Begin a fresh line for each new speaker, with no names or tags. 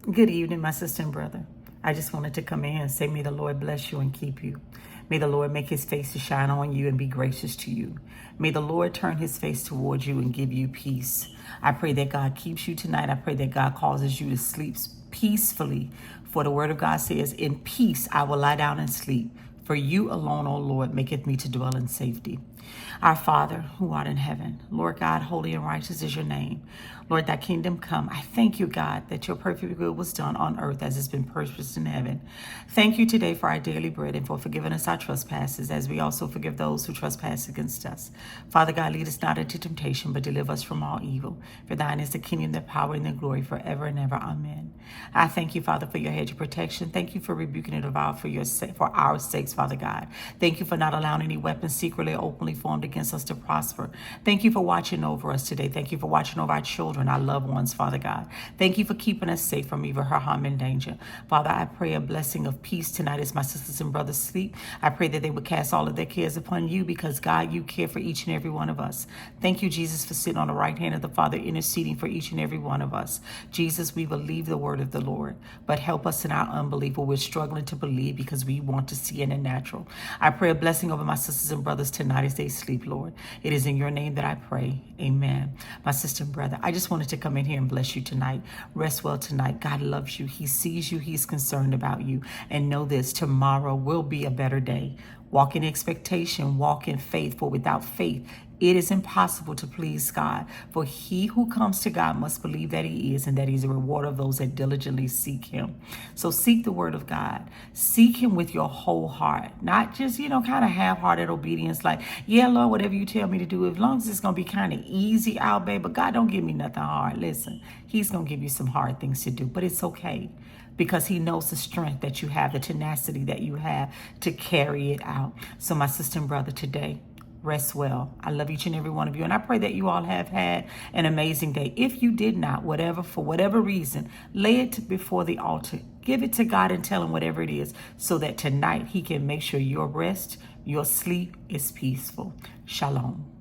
Good evening, my sister and brother. I just wanted to come in and say, may the Lord bless you and keep you. May the Lord make his face to shine on you and be gracious to you. May the Lord turn his face towards you and give you peace. I pray that God keeps you tonight. I pray that God causes you to sleep peacefully. For the word of God says, in peace I will lie down and sleep. For you alone, O Lord, maketh me to dwell in safety. Our Father, who art in heaven, Lord God, holy and righteous is your name. Lord, thy kingdom come. I thank you, God, that your perfect will was done on earth as it's been purposed in heaven. Thank you today for our daily bread and for forgiving us our trespasses, as we also forgive those who trespass against us. Father God, lead us not into temptation, but deliver us from all evil. For thine is the kingdom, the power, and the glory forever and ever. Amen. I thank you, Father, for your hedge of protection. Thank you for rebuking it devour for our sakes, Father God. Thank you for not allowing any weapons secretly or openly formed against us to prosper. Thank you for watching over us today. Thank you for watching over our children, our loved ones, Father God. Thank you for keeping us safe from evil, hurt, harm, and danger. Father, I pray a blessing of peace tonight as my sisters and brothers sleep. I pray that they would cast all of their cares upon you because, God, you care for each and every one of us. Thank you, Jesus, for sitting on the right hand of the Father, interceding for each and every one of us. Jesus, we believe the word of the Lord, but help us in our unbelief where we're struggling to believe because we want to see in the natural. I pray a blessing over my sisters and brothers tonight as they sleep, Lord. It is in your name that I pray. Amen. My sister and brother, I just wanted to come in here and bless you tonight. Rest well tonight. God loves you. He sees you. He's concerned about you. And know this, tomorrow will be a better day. Walk in expectation, walk in faith, for without faith, it is impossible to please God. For he who comes to God must believe that he is and that he's a rewarder of those that diligently seek him. So seek the word of God. Seek him with your whole heart, not just, kind of half-hearted obedience like, yeah, Lord, whatever you tell me to do, as long as it's going to be kind of easy out, babe, but God, don't give me nothing hard. Listen, he's going to give you some hard things to do, but it's okay because he knows the strength that you have, the tenacity that you have to carry it out. So my sister and brother, today, rest well. I love each and every one of you. And I pray that you all have had an amazing day. If you did not, for whatever reason, lay it before the altar. Give it to God and tell him whatever it is so that tonight he can make sure your rest, your sleep is peaceful. Shalom.